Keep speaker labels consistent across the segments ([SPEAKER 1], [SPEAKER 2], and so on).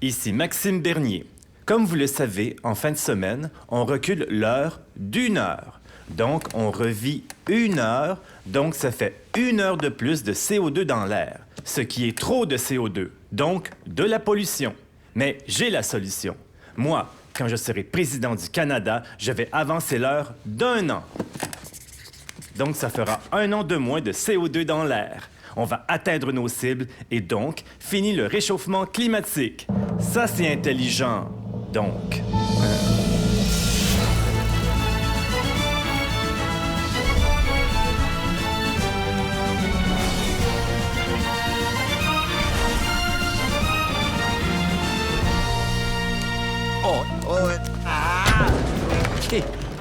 [SPEAKER 1] Ici Maxime Bernier. Comme vous le savez, en fin de semaine, on recule l'heure d'1 heure. Donc, on revit 1 heure, donc ça fait 1 heure de plus de CO2 dans l'air, ce qui est trop de CO2, donc de la pollution. Mais j'ai la solution. Moi, quand je serai président du Canada, je vais avancer l'heure d'1 an. Donc, ça fera 1 an de moins de CO2 dans l'air. On va atteindre nos cibles et donc, fini le réchauffement climatique. Ça, c'est intelligent. Donc...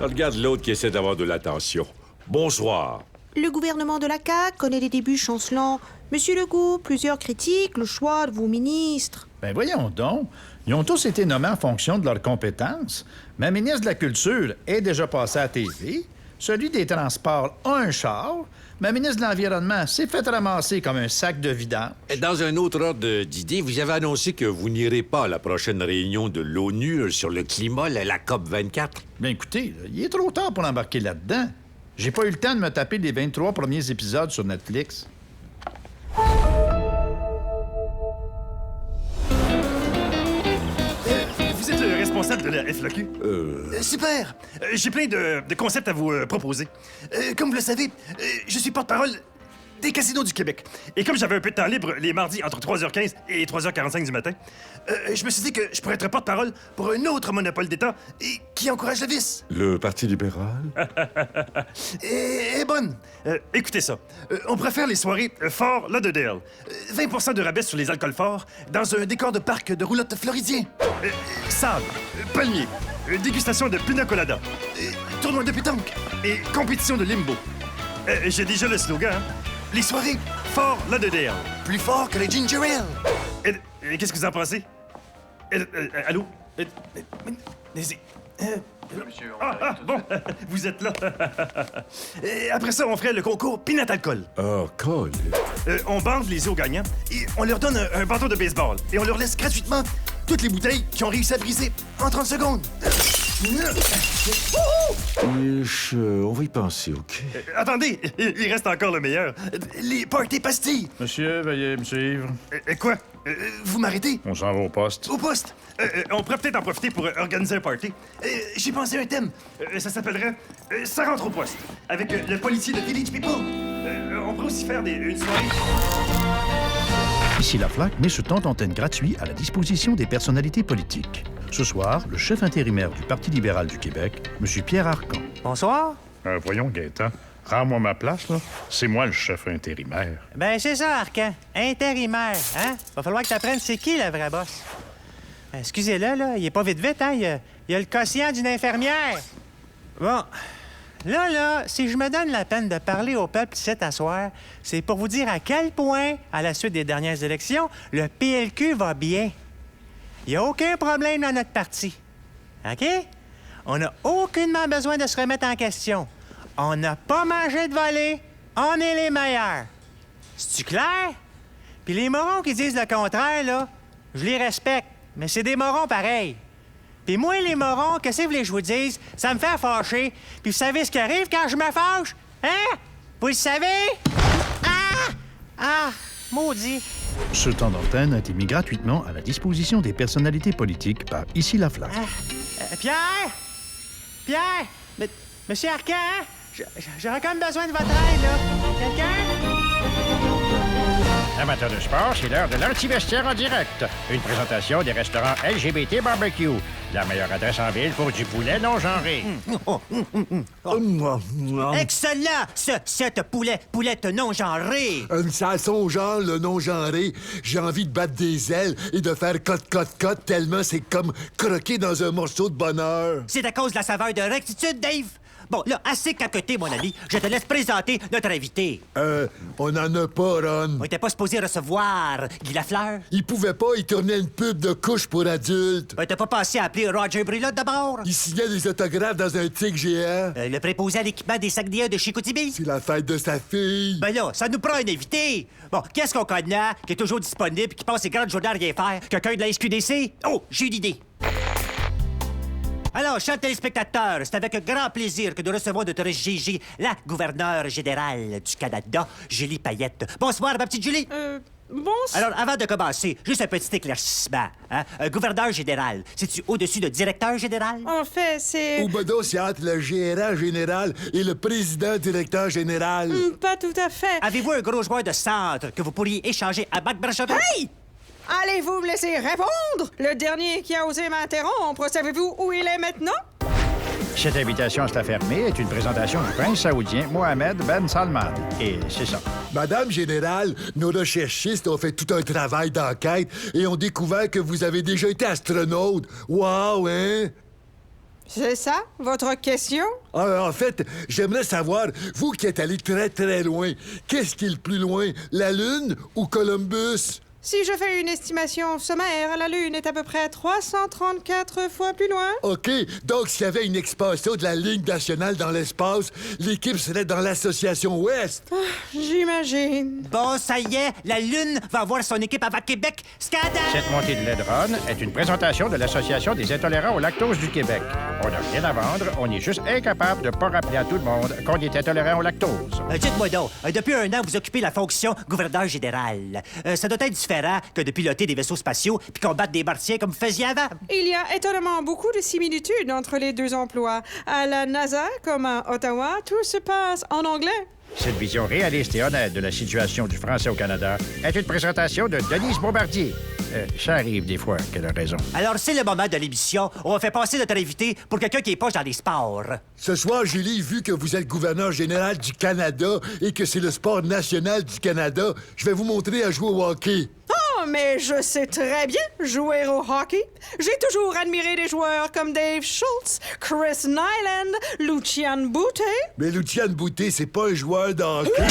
[SPEAKER 2] Regarde l'autre qui essaie d'avoir de l'attention. Bonsoir.
[SPEAKER 3] Le gouvernement de la CAQ connaît des débuts chancelants. Monsieur Legault, plusieurs critiquent le choix de vos ministres.
[SPEAKER 4] Ben voyons donc. Ils ont tous été nommés en fonction de leurs compétences. Ma ministre de la Culture est déjà passée à la TV. Celui des Transports a un char. Ma ministre de l'Environnement s'est fait ramasser comme un sac de vidange.
[SPEAKER 2] Dans un autre ordre d'idée, vous avez annoncé que vous n'irez pas à la prochaine réunion de l'ONU sur le climat, la COP 24.
[SPEAKER 4] Bien écoutez, il est trop tard pour embarquer là-dedans. J'ai pas eu le temps de me taper les 23 premiers épisodes sur Netflix.
[SPEAKER 5] Vous êtes le responsable de la FLAQ? Super! J'ai plein de concepts à vous proposer. Comme vous le savez, je suis porte-parole des casinos du Québec. Et comme j'avais un peu de temps libre les mardis entre 3h15 et 3h45 du matin, je me suis dit que je pourrais être porte-parole pour un autre monopole d'État qui encourage le vice.
[SPEAKER 2] Le Parti libéral?
[SPEAKER 5] Et bonne. Écoutez ça. On préfère les soirées Fort Lauderdale. 20 de rabais sur les alcools forts dans un décor de parc de roulotte floridien. Sable, palmier, dégustation de pina colada, tournoi de pétanque et compétition de limbo. J'ai déjà le slogan, hein? Les soirées Fort Lauderdale. Plus fort que le ginger ale. Qu'est-ce que vous en pensez? Allô? Bon, vous êtes là. Après ça, on ferait le concours Pinat Alcool.
[SPEAKER 2] Oh, cool.
[SPEAKER 5] On bande les eaux gagnants et on leur donne un bâton de baseball. Et on leur laisse gratuitement toutes les bouteilles qui ont réussi à briser en 30 secondes.
[SPEAKER 2] On va y penser, OK?
[SPEAKER 5] Attendez, il reste encore le meilleur. Les parties pastilles.
[SPEAKER 4] Monsieur, veuillez me suivre.
[SPEAKER 5] Quoi? Vous m'arrêtez?
[SPEAKER 4] On s'en va au poste.
[SPEAKER 5] Au poste. On pourrait peut-être en profiter pour organiser un party. J'ai pensé à un thème. Ça s'appellerait Ça rentre au poste, avec le policier de Village People. On pourrait aussi faire une soirée...
[SPEAKER 4] Ici la FLAQ met ce temps d'antenne gratuit à la disposition des personnalités politiques. Ce soir, le chef intérimaire du Parti libéral du Québec, M. Pierre Arcan.
[SPEAKER 6] Bonsoir.
[SPEAKER 7] Voyons, Gaétan, rends-moi ma place, là. C'est moi le chef intérimaire.
[SPEAKER 6] Ben, c'est ça, Arcan. Intérimaire, hein? Va falloir que t'apprennes c'est qui, le vrai boss. Excusez-le, là, il est pas vite, hein? Il y a le quotient d'une infirmière. Bon. Là, si je me donne la peine de parler au peuple cet asseoir, c'est pour vous dire à quel point, à la suite des dernières élections, le PLQ va bien. Il n'y a aucun problème dans notre parti. OK? On n'a aucunement besoin de se remettre en question. On n'a pas mangé de volée. On est les meilleurs. C'est-tu clair? Puis les morons qui disent le contraire, là, je les respecte, mais c'est des morons pareils. Puis moi, les morons, qu'est-ce que vous voulez que je vous dise? Ça me fait fâcher. Puis vous savez ce qui arrive quand je me fâche? Hein? Vous le savez? Ah! Maudit!
[SPEAKER 4] Ce temps d'antenne a été mis gratuitement à la disposition des personnalités politiques par Ici la FLAQ.
[SPEAKER 6] Pierre! Pierre! Monsieur Arcan, j'aurais quand même besoin de votre aide, là. Quelqu'un?
[SPEAKER 8] Amateurs de sport, c'est l'heure de l'anti-vestiaire en direct. Une présentation des restaurants LGBT Barbecue. La meilleure adresse en ville pour du poulet non genré.
[SPEAKER 6] Excellent! Cette poulette non genrée!
[SPEAKER 9] Ça a son genre, le non-genré. J'ai envie de battre des ailes et de faire cote, tellement c'est comme croquer dans un morceau de bonheur.
[SPEAKER 6] C'est à cause de la saveur de rectitude, Dave!
[SPEAKER 10] Bon, là, assez caqueté, mon ami. Je te laisse présenter notre invité.
[SPEAKER 9] On n'en a pas, Ron.
[SPEAKER 10] On était pas supposé recevoir Guy Lafleur.
[SPEAKER 9] Il pouvait pas, il tournait une pub de couche pour adultes.
[SPEAKER 10] Ben, t'as pas pensé à appeler Roger Brulotte d'abord?
[SPEAKER 9] Il signait des autographes dans un tigre géant.
[SPEAKER 10] Le préposé à l'équipement des Saguenayens de Chicoutimi.
[SPEAKER 9] C'est la fête de sa fille.
[SPEAKER 10] Ben là, ça nous prend un invité. Bon, qu'est-ce qu'on connaît, qui est toujours disponible, qui passe ses grandes journées à rien faire? Quelqu'un de la SQDC? Oh, j'ai une idée. Alors, chers téléspectateurs, c'est avec grand plaisir que nous recevons notre Gigi, la gouverneure générale du Canada, Julie Payette. Bonsoir, ma petite Julie.
[SPEAKER 3] Bonsoir.
[SPEAKER 10] Alors, avant de commencer, juste un petit éclaircissement. Hein? Gouverneur général, c'est-tu au-dessus de directeur général?
[SPEAKER 3] En fait, c'est...
[SPEAKER 9] Ou bedo, c'est entre le gérant général et le président-directeur général.
[SPEAKER 3] Pas tout à fait.
[SPEAKER 10] Avez-vous un gros joueur de centre que vous pourriez échanger à Bac Brachevet?
[SPEAKER 3] Hey! Allez-vous me laisser répondre? Le dernier qui a osé m'interrompre, savez-vous où il est maintenant?
[SPEAKER 8] Cette invitation à se la fermer est une présentation du prince saoudien Mohamed Ben Salman. Et c'est ça.
[SPEAKER 9] Madame Générale, nos recherchistes ont fait tout un travail d'enquête et ont découvert que vous avez déjà été astronaute. Wow, hein?
[SPEAKER 3] C'est ça, votre question?
[SPEAKER 9] En fait, j'aimerais savoir, vous qui êtes allé très, très loin, qu'est-ce qui est le plus loin, la Lune ou Columbus?
[SPEAKER 3] Si je fais une estimation sommaire, la Lune est à peu près 334 fois plus loin.
[SPEAKER 9] OK, donc s'il y avait une expansion de la Ligue nationale dans l'espace, l'équipe serait dans l'Association Ouest.
[SPEAKER 3] J'imagine.
[SPEAKER 10] Bon, ça y est, la Lune va avoir son équipe à Québec. Scandale!
[SPEAKER 8] Cette montée de lait de Ron est une présentation de l'Association des intolérants au lactose du Québec. On n'a rien à vendre, on est juste incapable de pas rappeler à tout le monde qu'on est intolérant au lactose.
[SPEAKER 10] Dites-moi donc, depuis un an, vous occupez la fonction gouverneur général. Ça doit être différent que de piloter des vaisseaux spatiaux puis combattre des martiens comme vous faisiez avant.
[SPEAKER 3] Il y a étonnamment beaucoup de similitudes entre les deux emplois. À la NASA, comme à Ottawa, tout se passe en anglais.
[SPEAKER 8] Cette vision réaliste et honnête de la situation du français au Canada est une présentation de Denise Bombardier. Ça arrive des fois qu'elle a raison.
[SPEAKER 10] Alors, c'est le moment de l'émission où on fait passer notre invité pour quelqu'un qui est poche dans les sports.
[SPEAKER 9] Ce soir, Julie, vu que vous êtes gouverneur général du Canada et que c'est le sport national du Canada, je vais vous montrer à jouer au hockey.
[SPEAKER 3] Oh, mais je sais très bien jouer au hockey. J'ai toujours admiré des joueurs comme Dave Schultz, Chris Nyland, Lucian Boutte.
[SPEAKER 9] Mais Lucian Boutte, c'est pas un joueur de hockey.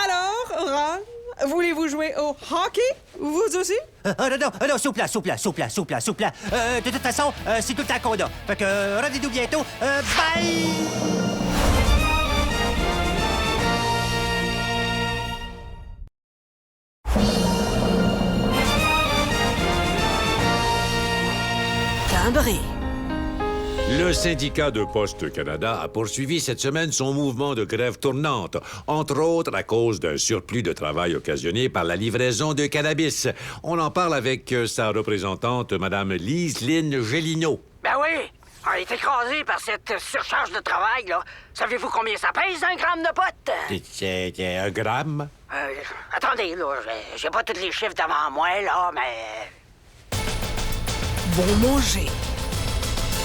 [SPEAKER 3] Alors, Ron, voulez-vous jouer au hockey, vous aussi?
[SPEAKER 10] Non, s'il vous plaît. De toute façon, c'est tout le temps qu'on a. Fait que, rendez-nous bientôt. Bye!
[SPEAKER 2] Le syndicat de Poste Canada a poursuivi cette semaine son mouvement de grève tournante, entre autres à cause d'un surplus de travail occasionné par la livraison de cannabis. On en parle avec sa représentante, Mme Lise-Lynne Gélineau.
[SPEAKER 11] Ben oui, on est écrasé par cette surcharge de travail, là. Savez-vous combien ça pèse, un gramme de pot?
[SPEAKER 2] C'est un gramme?
[SPEAKER 11] Attendez, là, j'ai pas tous les chiffres devant moi, là, mais...
[SPEAKER 3] Bon manger.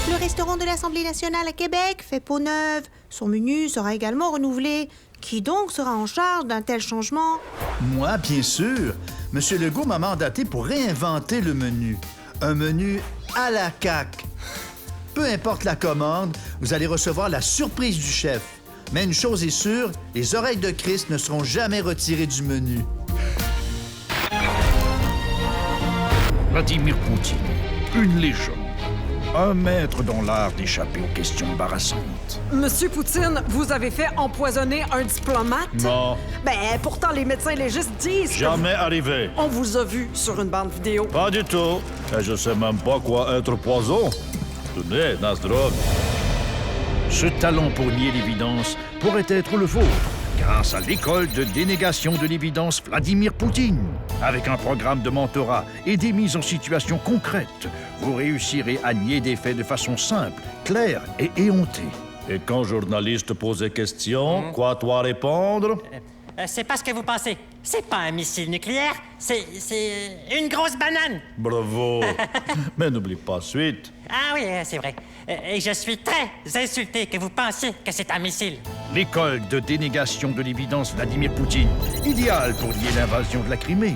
[SPEAKER 12] Le restaurant de l'Assemblée nationale à Québec fait peau neuve. Son menu sera également renouvelé. Qui donc sera en charge d'un tel changement?
[SPEAKER 4] Moi, bien sûr. Monsieur Legault m'a mandaté pour réinventer le menu. Un menu à la CAQ. Peu importe la commande, vous allez recevoir la surprise du chef. Mais une chose est sûre, les oreilles de Christ ne seront jamais retirées du menu.
[SPEAKER 7] Vladimir Poutine, une légende. Un maître dans l'art d'échapper aux questions embarrassantes.
[SPEAKER 13] Monsieur Poutine, vous avez fait empoisonner un diplomate?
[SPEAKER 7] Non.
[SPEAKER 13] Ben, pourtant, les médecins légistes disent
[SPEAKER 7] Jamais arrivé.
[SPEAKER 13] On vous a vu sur une bande vidéo.
[SPEAKER 7] Pas du tout. Et je sais même pas quoi être poison. Tenez, Nasdrog. Ce talent pour nier l'évidence pourrait être le vôtre, grâce à l'école de dénégation de l'évidence Vladimir Poutine. Avec un programme de mentorat et des mises en situation concrètes, vous réussirez à nier des faits de façon simple, claire et éhontée. Et quand journaliste pose des questions, quoi toi répondre?
[SPEAKER 10] c'est pas ce que vous pensez. C'est pas un missile nucléaire, c'est une grosse banane.
[SPEAKER 7] Bravo. Mais n'oublie pas suite.
[SPEAKER 10] Ah oui, c'est vrai. Et je suis très insulté que vous pensiez que c'est un missile.
[SPEAKER 7] L'école de dénégation de l'évidence Vladimir Poutine, idéale pour lier l'invasion de la Crimée.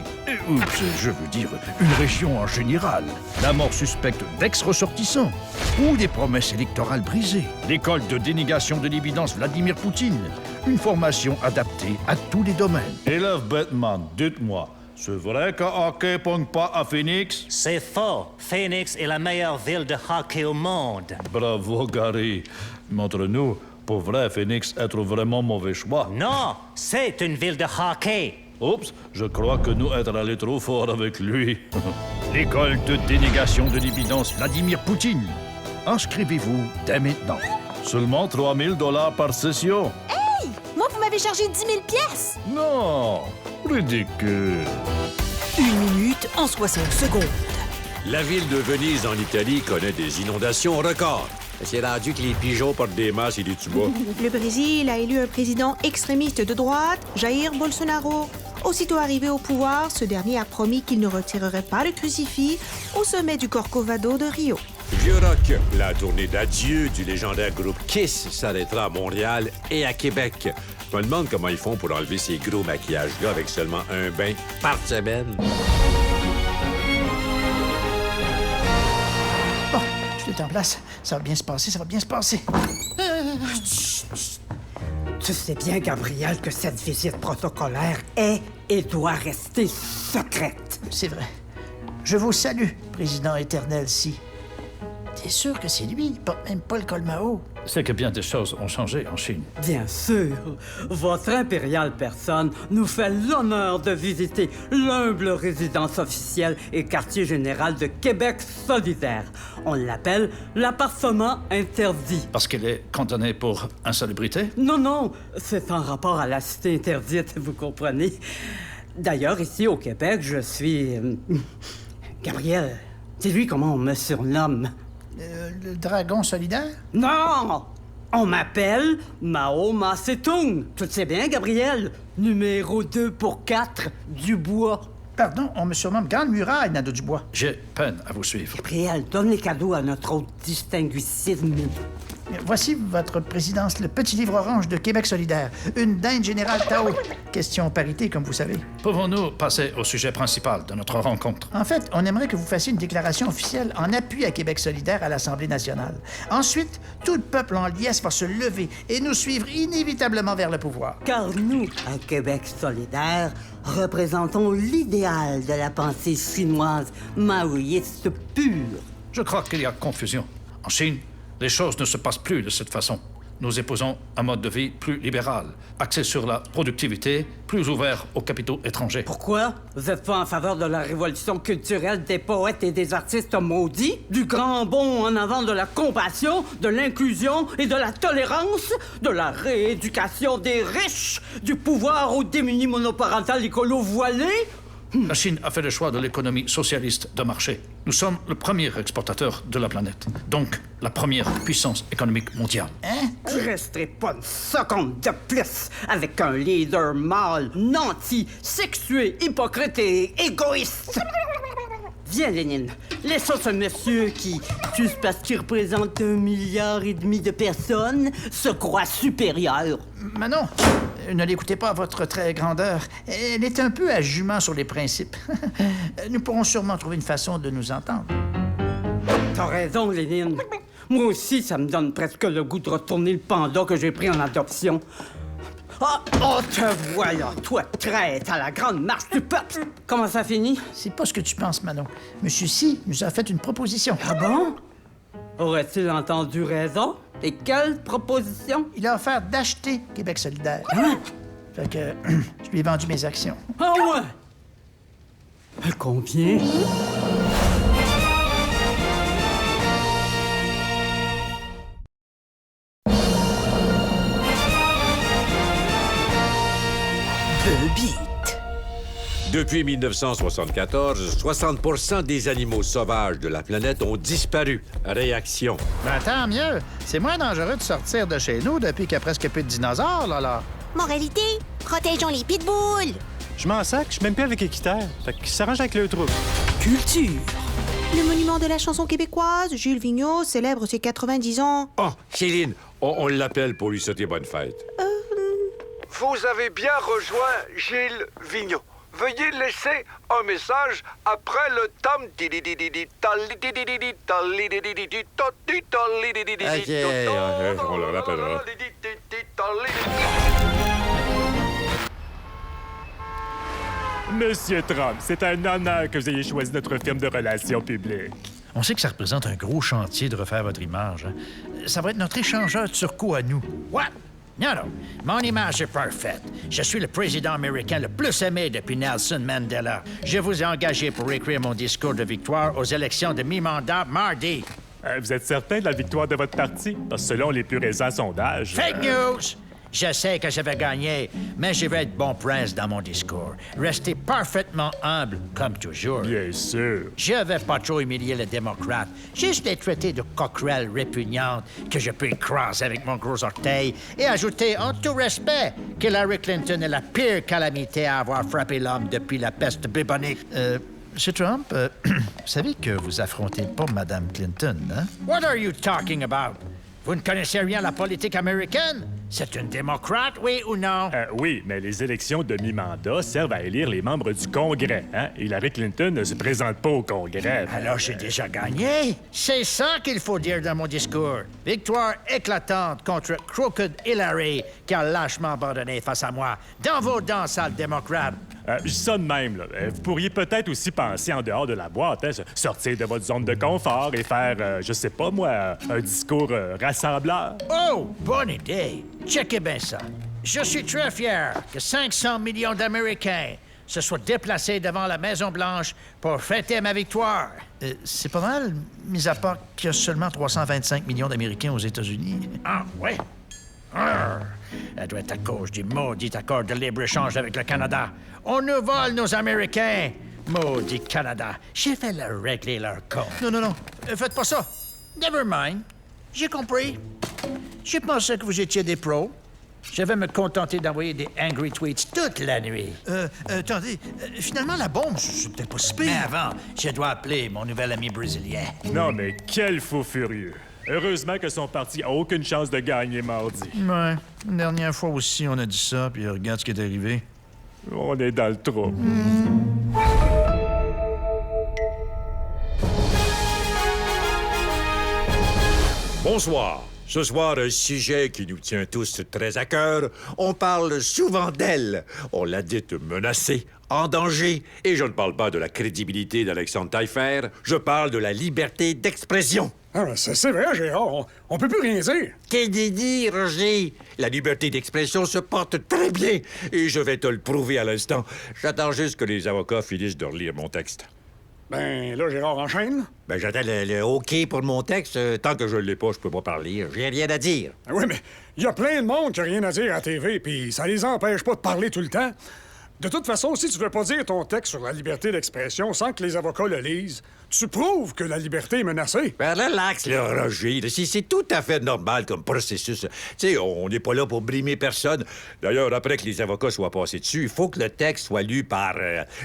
[SPEAKER 7] Oups, je veux dire une région en général. La mort suspecte d'ex-ressortissants ou des promesses électorales brisées. L'école de dénégation de l'évidence Vladimir Poutine, une formation adaptée à tous les domaines. Élève Batman, dites-moi, c'est vrai que hockey pogne pas à Phoenix?
[SPEAKER 10] C'est faux. Phoenix est la meilleure ville de hockey au monde.
[SPEAKER 7] Bravo, Gary. Montre-nous, pour vrai, Phoenix être vraiment mauvais choix.
[SPEAKER 10] Non, c'est une ville de hockey.
[SPEAKER 7] Oups, je crois que nous être allés trop fort avec lui. L'école de dénégation de l'évidence Vladimir Poutine. Inscrivez-vous dès maintenant. Seulement 3 000 $ par session.
[SPEAKER 12] Hey! Moi, vous m'avez chargé 10 000 pièces.
[SPEAKER 7] Non, ridicule.
[SPEAKER 13] 1 minute en 60 secondes.
[SPEAKER 2] La ville de Venise, en Italie, connaît des inondations records. C'est rendu que les pigeons portent des masses et des tubas.
[SPEAKER 12] Le Brésil a élu un président extrémiste de droite, Jair Bolsonaro. Aussitôt arrivé au pouvoir, ce dernier a promis qu'il ne retirerait pas le crucifix au sommet du Corcovado de Rio.
[SPEAKER 2] Vieux rock, la tournée d'adieu du légendaire groupe Kiss s'arrêtera à Montréal et à Québec. Je me demande comment ils font pour enlever ces gros maquillages-là avec seulement un bain par semaine.
[SPEAKER 4] Bon, tout est en place. Ça va bien se passer, ça va bien se passer.
[SPEAKER 13] Tu sais bien, Gabriel, que cette visite protocolaire est et doit rester secrète.
[SPEAKER 4] C'est vrai. Je vous salue, président éternel, si. T'es sûr que c'est lui? Il porte même pas le col Mao.
[SPEAKER 7] C'est que bien des choses ont changé en Chine.
[SPEAKER 13] Bien sûr, votre impériale personne nous fait l'honneur de visiter l'humble résidence officielle et quartier général de Québec solidaire. On l'appelle l'appartement interdit.
[SPEAKER 7] Parce qu'elle est condamnée pour insalubrité?
[SPEAKER 13] Non, c'est en rapport à la cité interdite, vous comprenez. D'ailleurs, ici au Québec, je suis... Gabriel, dis-lui comment on me surnomme.
[SPEAKER 4] Le dragon solidaire?
[SPEAKER 13] Non! On m'appelle Mao Ma-Se-Tung. Tu le sais bien, Gabriel. Numéro 2 pour 4, Dubois.
[SPEAKER 4] Pardon, on me surnomme Grande Muraille, Nadeau Dubois.
[SPEAKER 7] J'ai peine à vous suivre.
[SPEAKER 13] Gabriel, donne les cadeaux à notre hôte distinguissime.
[SPEAKER 4] Voici votre présidence, le petit livre orange de Québec solidaire. Une dinde générale Tao. Question parité, comme vous savez.
[SPEAKER 7] Pouvons-nous passer au sujet principal de notre rencontre?
[SPEAKER 4] En fait, on aimerait que vous fassiez une déclaration officielle en appui à Québec solidaire à l'Assemblée nationale. Ensuite, tout le peuple en liesse va se lever et nous suivre inévitablement vers le pouvoir.
[SPEAKER 13] Car nous, à Québec solidaire, représentons l'idéal de la pensée chinoise maoïste pure.
[SPEAKER 7] Je crois qu'il y a confusion. En Chine, les choses ne se passent plus de cette façon. Nous épousons un mode de vie plus libéral, axé sur la productivité, plus ouvert aux capitaux étrangers.
[SPEAKER 13] Pourquoi? Vous êtes pas en faveur de la révolution culturelle des poètes et des artistes maudits? Du grand bond en avant de la compassion, de l'inclusion et de la tolérance? De la rééducation des riches? Du pouvoir aux démunis monoparentales écolo voilés?
[SPEAKER 7] La Chine a fait le choix de l'économie socialiste de marché. Nous sommes le premier exportateur de la planète, donc la première puissance économique mondiale.
[SPEAKER 13] Je resterai pas une seconde de plus avec un leader mâle, nanti, sexué, hypocrite et égoïste. Viens, Lénine. Laissons ce monsieur qui, juste parce qu'il représente 1,5 milliard de personnes, se croit supérieur.
[SPEAKER 4] Manon, ne l'écoutez pas à votre très grandeur. Elle est un peu à jument sur les principes. Nous pourrons sûrement trouver une façon de nous entendre.
[SPEAKER 13] T'as raison, Lénine. Moi aussi, ça me donne presque le goût de retourner le panda que j'ai pris en adoption. Oh, te voilà, toi, traître à la grande marche du peuple! Comment ça finit?
[SPEAKER 4] C'est pas ce que tu penses, Manon. Monsieur Si nous a fait une proposition.
[SPEAKER 13] Ah bon? Aurait-il entendu raison? Et quelle proposition?
[SPEAKER 4] Il a offert d'acheter Québec solidaire. Fait que je lui ai vendu mes actions.
[SPEAKER 13] Ah ouais? Combien?
[SPEAKER 2] Depuis 1974, 60% des animaux sauvages de la planète ont disparu. Réaction.
[SPEAKER 4] Ben, tant mieux. C'est moins dangereux de sortir de chez nous depuis qu'il y a presque plus de dinosaures, là.
[SPEAKER 12] Moralité,
[SPEAKER 14] Protégeons les pitbulls!
[SPEAKER 6] Je m'en sac, je suis même plus avec Équiterre. Fait qu'ils s'arrangent avec le trouble.
[SPEAKER 12] Culture. Le monument de la chanson québécoise, Jules Vigneault, célèbre ses 90 ans.
[SPEAKER 2] Oh, Céline, on l'appelle pour lui souhaiter bonne fête.
[SPEAKER 15] Vous avez bien rejoint Gilles Vigneault. Veuillez laisser un message après le tom.
[SPEAKER 2] OK, on le rappellera.
[SPEAKER 1] Monsieur Trump, c'est un honneur que vous ayez choisi notre firme de relations publiques.
[SPEAKER 4] On sait que ça représente un gros chantier de refaire votre image. Hein? Ça va être notre échangeur turco à nous.
[SPEAKER 8] What? Non, non. Mon image est parfaite. Je suis le président américain le plus aimé depuis Nelson Mandela. Je vous ai engagé pour écrire mon discours de victoire aux élections de mi-mandat mardi.
[SPEAKER 1] Vous êtes certain de la victoire de votre parti? Parce que selon les plus récents sondages...
[SPEAKER 8] Fake news! Je sais que je vais gagner, mais je vais être bon prince dans mon discours. Rester parfaitement humble, comme toujours.
[SPEAKER 1] Bien sûr.
[SPEAKER 8] Je vais pas trop humilier les démocrates. Juste les traiter de coquerelles répugnantes que je peux écraser avec mon gros orteil et ajouter en tout respect qu'Hillary Clinton est la pire calamité à avoir frappé l'homme depuis la peste bubonique.
[SPEAKER 4] Monsieur Trump, vous savez que vous affrontez pas Mme Clinton, hein?
[SPEAKER 8] What are you talking about? Vous ne connaissez rien à la politique américaine? C'est une démocrate, oui ou non?
[SPEAKER 1] Oui, mais les élections de mi-mandat servent à élire les membres du Congrès. Hein? Hillary Clinton ne se présente pas au Congrès.
[SPEAKER 8] Alors j'ai déjà gagné? C'est ça qu'il faut dire dans mon discours. Victoire éclatante contre Crooked Hillary qui a lâchement abandonné face à moi. Dans vos dents, sale démocrate.
[SPEAKER 1] Je dis ça de même, là. Vous pourriez peut-être aussi penser en dehors de la boîte, hein? Sortir de votre zone de confort et faire, je sais pas moi, un discours rassembleur.
[SPEAKER 8] Oh, bonne idée. Checkez bien ça. Je suis très fier que 500 millions d'Américains se soient déplacés devant la Maison-Blanche pour fêter ma victoire.
[SPEAKER 4] C'est pas mal, mis à part qu'il y a seulement 325 millions d'Américains aux États-Unis.
[SPEAKER 8] Ah, oui? Ça doit être à cause du maudit accord de libre-échange avec le Canada. On nous vole nos Américains. Maudit Canada. J'ai fait leur régler leur compte.
[SPEAKER 4] Non.
[SPEAKER 8] Faites pas ça. Never mind. J'ai compris. Je pensais que vous étiez des pros. Je vais me contenter d'envoyer des angry tweets toute la nuit.
[SPEAKER 4] Attendez, finalement, la bombe, c'est peut-être pas si pire.
[SPEAKER 8] Mais avant, je dois appeler mon nouvel ami brésilien.
[SPEAKER 1] Non, mais quel fou furieux. Heureusement que son parti a aucune chance de gagner mardi.
[SPEAKER 4] Ouais. Une dernière fois aussi, on a dit ça, puis regarde ce qui est arrivé.
[SPEAKER 1] On est dans le trou.
[SPEAKER 2] Bonsoir. Ce soir, un sujet qui nous tient tous très à cœur. On parle souvent d'elle. On l'a dite menacée, en danger. Et je ne parle pas de la crédibilité d'Alexandre Taillefer. Je parle de la liberté d'expression.
[SPEAKER 16] Ah, c'est vrai, Gérard. On peut plus rien dire.
[SPEAKER 2] Qu'est-ce que dit, Roger? La liberté d'expression se porte très bien. Et je vais te le prouver à l'instant. J'attends juste que les avocats finissent de relire mon texte.
[SPEAKER 16] Ben, là, Gérard enchaîne.
[SPEAKER 2] Ben, j'attends le OK pour mon texte. Tant que je l'ai pas, je peux pas parler. J'ai rien à dire.
[SPEAKER 16] Oui, mais il y a plein de monde qui a rien à dire à la TV, puis ça les empêche pas de parler tout le temps. De toute façon, si tu veux pas dire ton texte sur la liberté d'expression sans que les avocats le lisent, tu prouves que la liberté est menacée.
[SPEAKER 2] Ben, relax, là, Roger. C'est tout à fait normal comme processus. Tu sais, on n'est pas là pour brimer personne. D'ailleurs, après que les avocats soient passés dessus, il faut que le texte soit lu par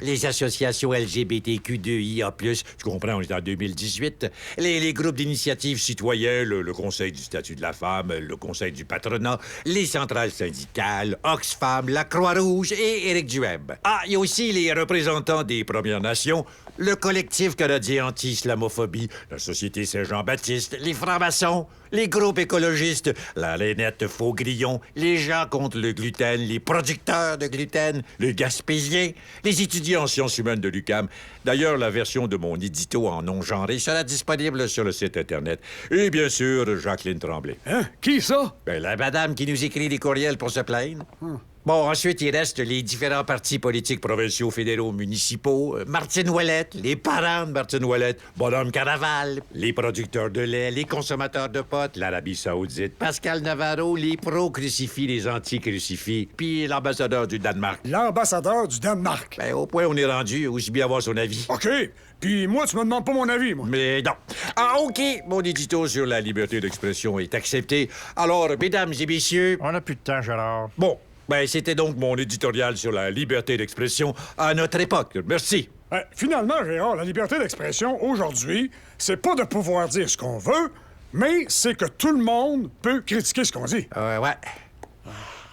[SPEAKER 2] les associations LGBTQ2IA+. Tu comprends, on est en 2018. Les groupes d'initiatives citoyennes, le Conseil du statut de la femme, le Conseil du patronat, les centrales syndicales, Oxfam, la Croix-Rouge et Éric Duhem. Ah, il y a aussi les représentants des Premières Nations, le collectif canadien anti-islamophobie, la Société Saint-Jean-Baptiste, les francs-maçons, les groupes écologistes, la Rainette Faux-Grillon, les gens contre le gluten, les producteurs de gluten, le Gaspésien, les étudiants en sciences humaines de l'UQAM. D'ailleurs, la version de mon édito en non-genré sera disponible sur le site Internet. Et bien sûr, Jacqueline Tremblay.
[SPEAKER 16] Hein? Qui ça?
[SPEAKER 2] Ben, la madame qui nous écrit des courriels pour se plaindre. Bon, ensuite, il reste les différents partis politiques provinciaux, fédéraux, municipaux, Martine Ouellette, les parents de Martine Ouellette, Bonhomme Caraval, les producteurs de lait, les consommateurs de potes, l'Arabie Saoudite, Pascal Navarro, les pro-crucifix, les anti-crucifix, puis l'ambassadeur du Danemark.
[SPEAKER 16] L'ambassadeur du Danemark?
[SPEAKER 2] Ben, au point où on est rendu, aussi bien avoir son avis.
[SPEAKER 16] OK. Puis moi, tu me demandes pas mon avis, moi.
[SPEAKER 2] Mais non. Ah, OK. Mon édito sur la liberté d'expression est accepté. Alors, mesdames et messieurs...
[SPEAKER 8] On n'a plus de temps, Gérard.
[SPEAKER 2] Bon. Ben, c'était donc mon éditorial sur la liberté d'expression à notre époque. Merci.
[SPEAKER 16] Finalement, Gérard, la liberté d'expression, aujourd'hui, c'est pas de pouvoir dire ce qu'on veut, mais c'est que tout le monde peut critiquer ce qu'on dit.
[SPEAKER 2] Ouais.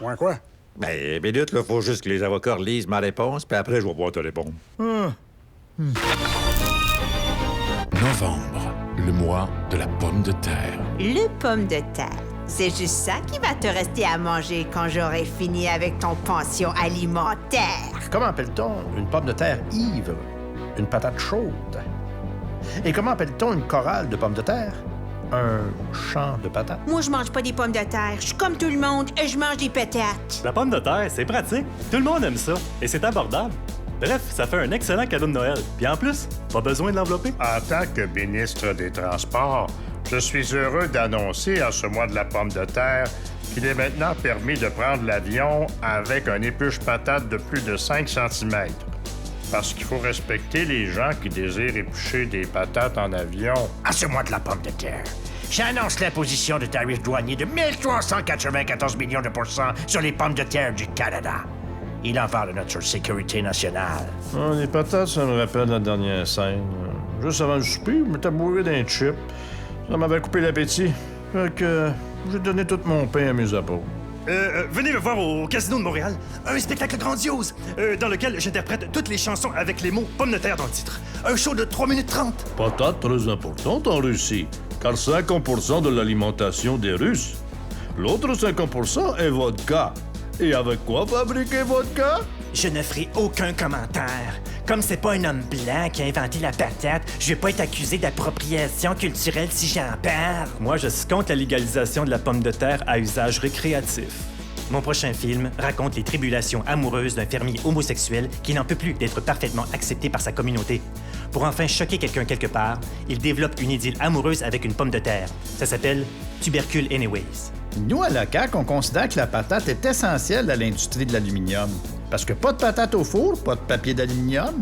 [SPEAKER 16] Ouais, quoi?
[SPEAKER 2] Ben, minute, là, faut juste que les avocats lisent ma réponse, puis après, je vais pouvoir te répondre.
[SPEAKER 14] Novembre, le mois de la pomme de terre.
[SPEAKER 17] Le pomme de terre. C'est juste ça qui va te rester à manger quand j'aurai fini avec ton pension alimentaire.
[SPEAKER 4] Comment appelle-t-on une pomme de terre ivre? Une patate chaude. Et comment appelle-t-on une chorale de pommes de terre? Un champ de patates.
[SPEAKER 12] Moi, je mange pas des pommes de terre. Je suis comme tout le monde et je mange des patates.
[SPEAKER 18] La pomme de terre, c'est pratique. Tout le monde aime ça. Et c'est abordable. Bref, ça fait un excellent cadeau de Noël. Puis en plus, pas besoin de l'envelopper.
[SPEAKER 4] En tant que ministre des Transports, je suis heureux d'annoncer en ce mois de la pomme de terre qu'il est maintenant permis de prendre l'avion avec un épluche-patate de plus de 5 cm. Parce qu'il faut respecter les gens qui désirent éplucher des patates en avion.
[SPEAKER 8] À ce mois de la pomme de terre, j'annonce l'imposition de tarifs douaniers de 1394 millions de pourcents sur les pommes de terre du Canada. Il en va de notre sécurité nationale.
[SPEAKER 7] Les patates, ça me rappelle la dernière scène. Juste avant le souper, je m'étais bourré d'un chip. Ça m'avait coupé l'appétit. Fait que j'ai donné tout mon pain à mes apôtres.
[SPEAKER 5] Venez me voir au Casino de Montréal. Un spectacle grandiose dans lequel j'interprète toutes les chansons avec les mots pommes de terre dans le titre. Un show de 3 minutes 30.
[SPEAKER 7] Patate très importante en Russie, car 50% de l'alimentation des Russes. L'autre 50% est vodka. Et avec quoi fabriquer vodka?
[SPEAKER 10] Je ne ferai aucun commentaire. Comme c'est pas un homme blanc qui a inventé la patate, je vais pas être accusé d'appropriation culturelle si j'en parle.
[SPEAKER 1] Moi, je suis contre la légalisation de la pomme de terre à usage récréatif.
[SPEAKER 10] Mon prochain film raconte les tribulations amoureuses d'un fermier homosexuel qui n'en peut plus d'être parfaitement accepté par sa communauté. Pour enfin choquer quelqu'un quelque part, il développe une idylle amoureuse avec une pomme de terre. Ça s'appelle Tubercule Anyways.
[SPEAKER 4] Nous, à la CAQ, on considère que la patate est essentielle à l'industrie de l'aluminium. Parce que pas de patate au four, pas de papier d'aluminium.